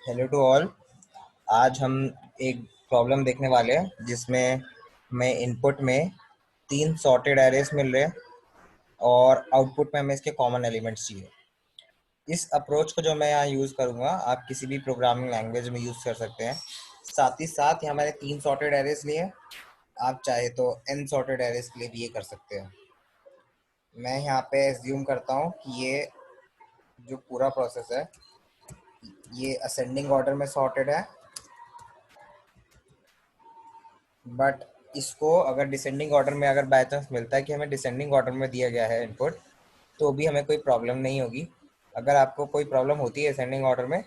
Hello to all. आज हम एक प्रॉब्लम देखने वाले हैं जिसमें हमें इनपुट में तीन सॉर्टेड एरेस मिल रहे हैं और आउटपुट में हमें इसके कॉमन एलिमेंट्स चाहिए। इस अप्रोच को जो मैं यहाँ यूज़ करूँगा आप किसी भी प्रोग्रामिंग लैंग्वेज में यूज़ कर सकते हैं। साथ ही साथ यहाँ मैंने तीन सॉर्टेड एरेस लिए हैं, आप चाहे तो एन सॉर्टेड एरेस के लिए भी ये कर सकते हैं। मैं यहाँ पे एज्यूम करता हूँ कि ये जो पूरा प्रोसेस है ये असेंडिंग ऑर्डर में सॉर्टेड है, बट इसको अगर डिसेंडिंग ऑर्डर में अगर बाय चांस मिलता है कि हमें डिसेंडिंग ऑर्डर में दिया गया है इनपुट, तो भी हमें कोई प्रॉब्लम नहीं होगी। अगर आपको कोई प्रॉब्लम होती है असेंडिंग ऑर्डर में,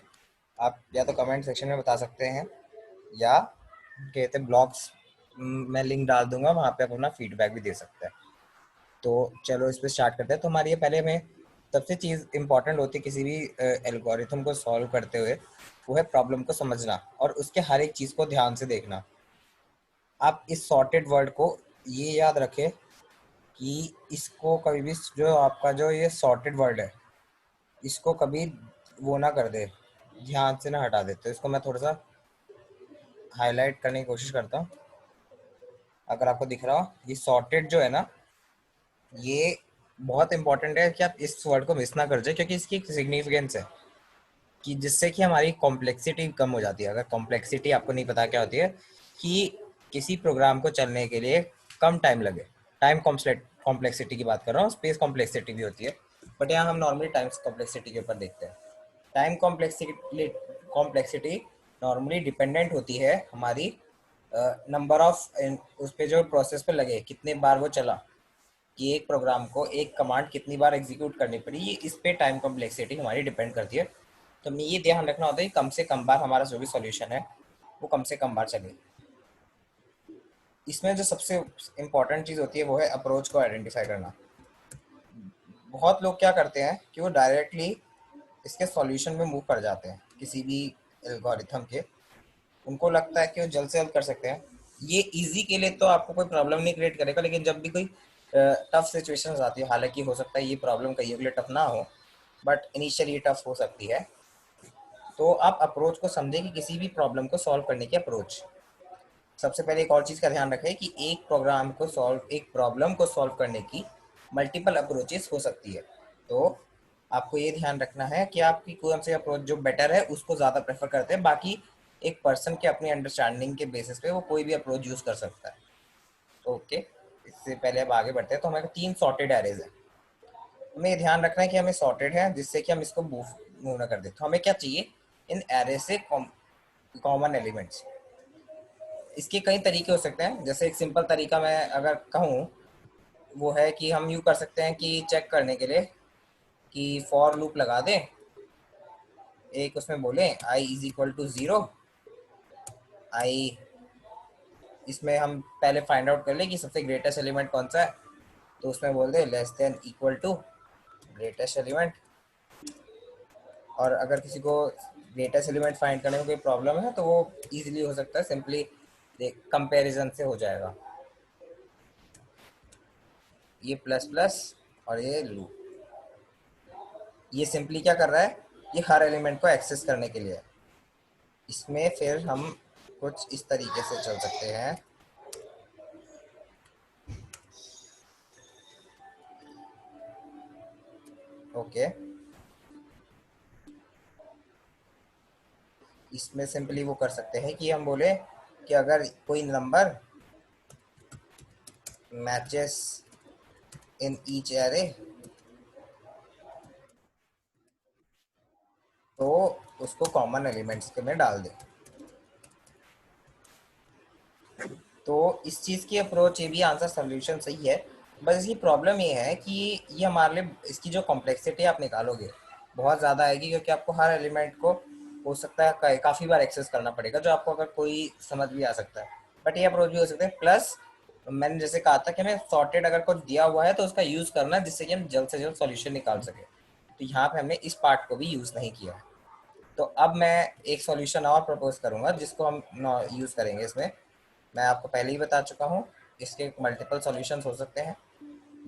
आप या तो कमेंट सेक्शन में बता सकते हैं या कहते हैं ब्लॉग्स मैं लिंक डाल दूंगा, वहाँ पे आप अपना फीडबैक भी दे सकते हैं। तो चलो इस पर स्टार्ट करते हैं। तो हमारी ये पहले में सबसे चीज़ इंपॉर्टेंट होती है किसी भी एल्गोरिथम को सॉल्व करते हुए, वो है प्रॉब्लम को समझना और उसके हर एक चीज़ को ध्यान से देखना। आप इस सॉर्टेड वर्ड को ये याद रखें कि इसको कभी भी जो आपका जो ये सॉर्टेड वर्ड है इसको कभी वो ना कर दे, ध्यान से ना हटा दे। तो इसको मैं थोड़ा सा हाईलाइट करने की कोशिश करता हूँ। अगर आपको दिख रहा हो ये सॉर्टेड जो है ना, ये बहुत इंपॉर्टेंट है कि आप इस वर्ड को मिस ना कर जाए, क्योंकि इसकी एक सिग्निफिकेंस है कि जिससे कि हमारी कॉम्प्लेक्सिटी कम हो जाती है। अगर कॉम्प्लेक्सिटी आपको नहीं पता क्या होती है, कि किसी प्रोग्राम को चलने के लिए कम टाइम लगे। टाइम कॉम्प्लेक्सिटी की बात कर रहा हूँ, स्पेस कॉम्प्लेक्सिटी भी होती है, बट यहाँ हम नॉर्मली टाइम कॉम्प्लेक्सिटी के ऊपर देखते हैं। टाइम कॉम्प्लेक्सिटी नॉर्मली डिपेंडेंट होती है हमारी नंबर ऑफ उस पे जो प्रोसेस पे लगे, कितने बार वो चला, कि एक प्रोग्राम को एक कमांड कितनी बार एग्जीक्यूट करनी पड़ी, ये इस पे टाइम कॉम्प्लेक्सिटी हमारी डिपेंड करती है। तो हमें ये ध्यान रखना होता है कि कम से कम बार हमारा जो भी सॉल्यूशन है वो कम से कम बार चले। इसमें जो सबसे इम्पॉर्टेंट चीज़ होती है वो है अप्रोच को आइडेंटिफाई करना। बहुत लोग क्या करते हैं कि वो डायरेक्टली इसके सॉल्यूशन में मूव कर जाते हैं किसी भी एल्गोरिथम के। उनको लगता है कि वो जल्द से जल्द कर सकते हैं। ये इजी के लिए तो आपको कोई प्रॉब्लम नहीं क्रिएट करेगा, लेकिन जब भी कोई टफ सिचुएशंस आती है, हालांकि हो सकता है ये प्रॉब्लम कईयों के लिए टफ ना हो, बट इनिशियली टफ हो सकती है। तो आप अप्रोच को समझें कि किसी भी प्रॉब्लम को सॉल्व करने की अप्रोच। सबसे पहले एक और चीज़ का ध्यान रखें कि एक प्रॉब्लम को सॉल्व करने की मल्टीपल अप्रोचेस हो सकती है। तो आपको ये ध्यान रखना है कि आपकी कौन सी अप्रोच जो बेटर है उसको ज़्यादा प्रेफर करते हैं। बाकी एक पर्सन के अपनी अंडरस्टैंडिंग के बेसिस पे वो कोई भी अप्रोच यूज़ कर सकता है। ओके, इससे पहले अब आगे बढ़ते हैं। तो हमारे तीन सॉर्टेड एरेज हैं। हमें ये ध्यान रखना है कि हमें सॉर्टेड है जिससे कि हम इसको मूव ना कर दे। तो हमें क्या चाहिए, इन एरे से कॉमन एलिमेंट्स। इसके कई तरीके हो सकते हैं। जैसे एक सिंपल तरीका मैं अगर कहूँ वो है कि हम यूँ कर सकते हैं कि चेक करने के लिए कि फॉर लूप लगा दें, एक उसमें बोलें I is equal to zero. आई इसमें हम पहले फाइंड आउट कर लें कि सबसे ग्रेटेस्ट एलिमेंट कौन सा है, तो उसमें बोल दे less than equal to greatest element. और अगर किसी को ग्रेटेस्ट एलिमेंट फाइंड करने में कोई प्रॉब्लम है तो वो इजीली हो सकता है, सिंपली कंपैरिजन से हो जाएगा। ये प्लस प्लस और ये लूप, ये सिंपली क्या कर रहा है, ये हर एलिमेंट को एक्सेस करने के लिए है। इसमें फिर हम कुछ इस तरीके से चल सकते हैं। ओके, इसमें सिंपली वो कर सकते हैं कि हम बोले कि अगर कोई number matches in each array तो उसको कॉमन एलिमेंट्स के में डाल दे। तो इस चीज़ की अप्रोच ये भी आंसर सोल्यूशन सही है। बस इसकी प्रॉब्लम ये है कि ये हमारे लिए इसकी जो कॉम्प्लेक्सिटी आप निकालोगे बहुत ज़्यादा आएगी, क्योंकि आपको हर एलिमेंट को हो सकता है काफ़ी बार एक्सेस करना पड़ेगा, जो आपको अगर कोई समझ भी आ सकता है। बट ये अप्रोच भी हो सकता है। प्लस मैंने जैसे कहा था कि हमें सॉर्टेड अगर कुछ दिया हुआ है तो उसका यूज़ करना है जिससे कि हम जल्द से जल्द सॉल्यूशन निकाल सके। तो यहाँ पे हमने इस पार्ट को भी यूज़ नहीं किया है। तो अब मैं एक सॉल्यूशन और प्रपोज करूँगा जिसको हम यूज़ करेंगे इसमें। मैं आपको पहले ही बता चुका हूँ इसके मल्टीपल सॉल्यूशंस हो सकते हैं,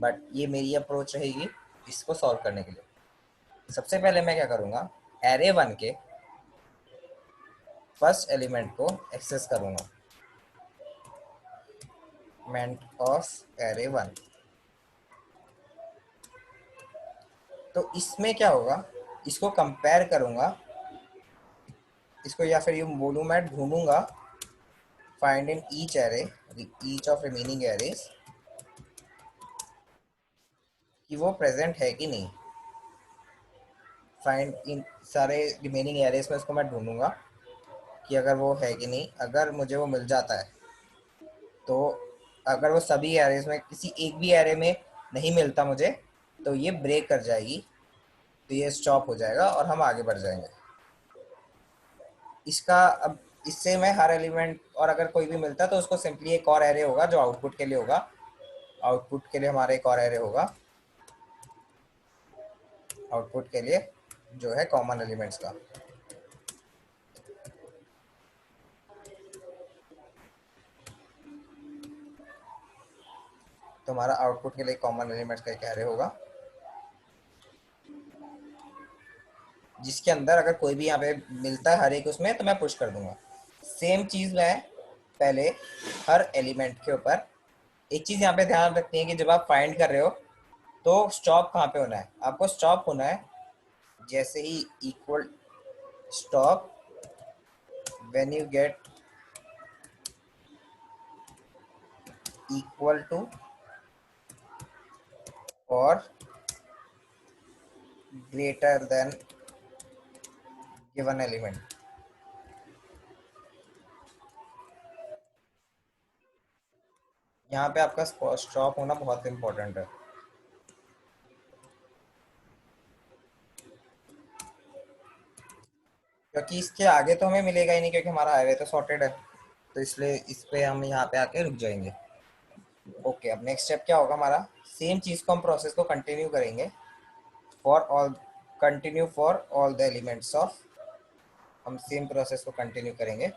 बट ये मेरी अप्रोच रहेगी इसको सॉल्व करने के लिए। सबसे पहले मैं क्या करूँगा, एरे वन के फर्स्ट एलिमेंट को एक्सेस करूंगा, मेंट ऑफ एरे 1। तो इसमें क्या होगा, इसको कंपेयर करूंगा, इसको या फिर यूं बोलूं, मैं ढूंढूंगा find in each array, each of remaining arrays, कि वो प्रेजेंट है कि नहीं। फाइंड इन सारे रिमेनिंग एरेज में उसको मैं ढूंढूंगा कि अगर वो है कि नहीं। अगर मुझे वो मिल जाता है तो, अगर वो सभी एरेज में किसी एक भी एरे में नहीं मिलता मुझे, तो ये ब्रेक कर जाएगी, तो ये स्टॉप हो जाएगा और हम आगे बढ़ जाएंगे। इसका अब इससे मैं हर एलिमेंट, और अगर कोई भी मिलता तो उसको सिंपली एक और एरे होगा जो आउटपुट के लिए होगा, आउटपुट के लिए हमारा एक और एरे होगा, आउटपुट के लिए जो है कॉमन एलिमेंट्स का। तो हमारा आउटपुट के लिए कॉमन एलिमेंट्स का एक एरे होगा, जिसके अंदर अगर कोई भी यहाँ पे मिलता है हर एक उसमें, तो मैं पुश कर दूंगा। सेम चीज़ मैं पहले हर एलिमेंट के ऊपर, एक चीज़ यहाँ पे ध्यान रखनी है कि जब आप फाइंड कर रहे हो तो स्टॉप कहाँ पे होना है, आपको स्टॉप होना है जैसे ही equal stop when you get equal to or greater than given element. यहाँ पे आपका स्टॉप होना बहुत इंपॉर्टेंट है, क्योंकि इसके आगे तो हमें मिलेगा ही नहीं, क्योंकि हमारा हाईवे तो सॉर्टेड है। तो इसलिए इस पे हम यहाँ पे आके रुक जाएंगे। ओके, अब नेक्स्ट स्टेप क्या होगा हमारा, सेम चीज़ को हम प्रोसेस को कंटिन्यू करेंगे for all, continue for all the elements of, हम सेम प्रोसेस को कंटिन्यू करेंगे,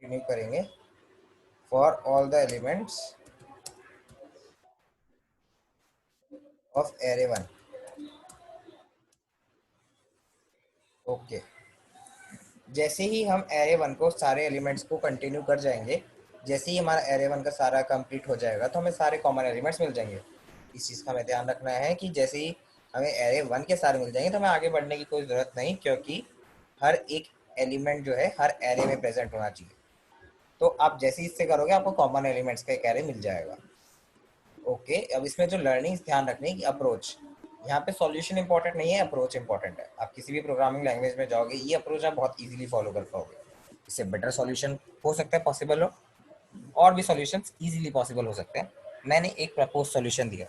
कंटिन्यू करेंगे for all the elements of array 1। Okay, जैसे ही हम एरे 1 को सारे एलिमेंट्स को कंटिन्यू कर जाएंगे, जैसे ही हमारा एरे 1 का सारा कंप्लीट हो जाएगा तो हमें सारे कॉमन एलिमेंट्स मिल जाएंगे। इस चीज़ का हमें ध्यान रखना है कि जैसे ही हमें एरे 1 के सारे मिल जाएंगे तो हमें आगे बढ़ने की कोई ज़रूरत नहीं, क्योंकि हर एक एलिमेंट जो है हर एरे में प्रेजेंट होना चाहिए। तो आप जैसे ही इससे करोगे आपको कॉमन एलिमेंट्स का एक एरे मिल जाएगा। ओके, अब इसमें जो लर्निंग ध्यान रखनी है कि अप्रोच, यहाँ पे सॉल्यूशन इंपॉर्टेंट नहीं है, अप्रोच इंपॉर्टेंट है। आप किसी भी प्रोग्रामिंग लैंग्वेज में जाओगे, ये अप्रोच आप बहुत इजीली फॉलो कर पाओगे। इससे बेटर सॉल्यूशन हो सकता है पॉसिबल हो, और भी सॉल्यूशंस इजीली पॉसिबल हो सकते हैं। मैंने एक प्रपोज सॉल्यूशन दिया,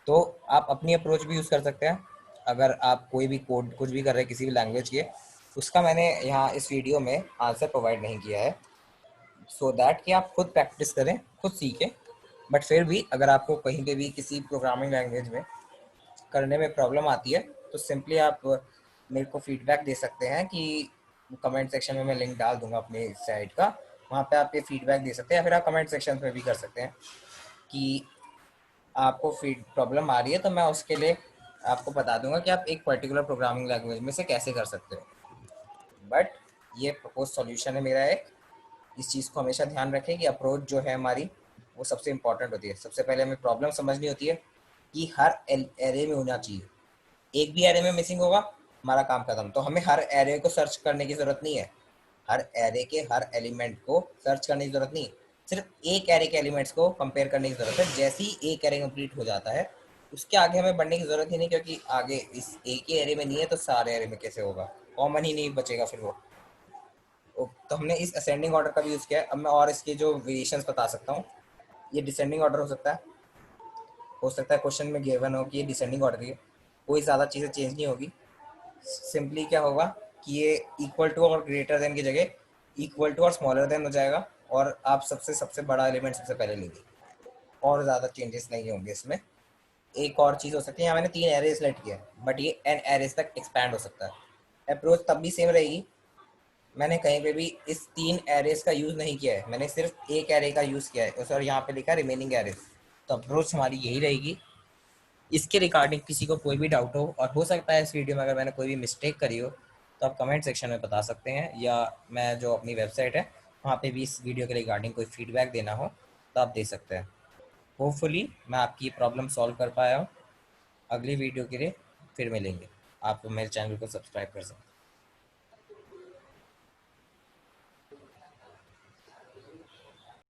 तो आप अपनी अप्रोच भी यूज़ कर सकते हैं। अगर आप कोई भी कोड कुछ भी कर रहे हैं किसी भी लैंग्वेज के, उसका मैंने यहाँ इस वीडियो में आंसर प्रोवाइड नहीं किया है, सो दैट कि आप खुद प्रैक्टिस करें, खुद सीखें। बट फिर भी अगर आपको कहीं पे भी किसी प्रोग्रामिंग लैंग्वेज में करने में प्रॉब्लम आती है, तो सिंपली आप मेरे को फीडबैक दे सकते हैं कि कमेंट सेक्शन में मैं लिंक डाल दूंगा अपने साइट का, वहाँ पे आप ये फीडबैक दे सकते हैं, या फिर आप कमेंट सेक्शन में भी कर सकते हैं कि आपको फीड प्रॉब्लम आ रही है, तो मैं उसके लिए आपको बता दूंगा कि आप एक पर्टिकुलर प्रोग्रामिंग लैंग्वेज में से कैसे कर सकते हो। बट ये प्रपोज सॉल्यूशन है मेरा एक। इस चीज़ को हमेशा ध्यान रखें कि अप्रोच जो है हमारी, वो सबसे इंपॉर्टेंट होती है। सबसे पहले हमें प्रॉब्लम समझनी होती है कि हर एरे में होना चाहिए, एक भी एरे में मिसिंग होगा हमारा काम खत्म। तो हमें हर एरे को सर्च करने की ज़रूरत नहीं है, हर एरे के हर एलिमेंट को सर्च करने की ज़रूरत नहीं, सिर्फ एक एरे के एलिमेंट्स को कंपेयर करने की ज़रूरत है। जैसे ही एक एरे कंप्लीट हो जाता है, उसके आगे हमें बढ़ने की ज़रूरत ही नहीं, क्योंकि आगे इस एक ही एरे में नहीं है तो सारे एरे में कैसे होगा, कॉमन ही नहीं बचेगा फिर वो। तो हमने इस असेंडिंग ऑर्डर का भी यूज़ किया है। अब मैं और इसके जो वेरिएशंस बता सकता हूँ। ये डिसेंडिंग ऑर्डर हो सकता है क्वेश्चन में गिवन हो कि ये डिसेंडिंग ऑर्डर है, कोई ज़्यादा चीज़ें चेंज नहीं होगी। सिंपली क्या होगा कि ये equal to or greater then की जगह इक्वल टू और स्मॉलर देन हो जाएगा, और आप सबसे सबसे बड़ा एलिमेंट सबसे पहले लेंगे, और ज़्यादा चेंजेस नहीं होंगे इसमें। एक और चीज़ हो सकती है, यहाँ मैंने 3 एरे सेलेक्ट किया है, बट ये n एरेज तक एक्सपैंड हो सकता है। अप्रोच तब भी सेम रहेगी, मैंने कहीं पे भी इस 3 एरेज का यूज़ नहीं किया है, मैंने सिर्फ एक एरे का यूज़ किया है, और यहाँ पे लिखा रिमेनिंग एरेज। तो अप्रोच हमारी यही रहेगी इसके रिगार्डिंग किसी को कोई भी डाउट हो, और हो सकता है इस वीडियो में अगर मैंने कोई भी मिस्टेक करी हो, तो आप कमेंट सेक्शन में बता सकते हैं, या मैं जो अपनी वेबसाइट है वहाँ पे भी इस वीडियो के रिगार्डिंग कोई फीडबैक देना हो तो आप दे सकते हैं। होपफुली मैं आपकी प्रॉब्लम सॉल्व कर पाया हूँ। अगली वीडियो के लिए फिर मिलेंगे। आप मेरे चैनल को सब्सक्राइब कर सकते हैं।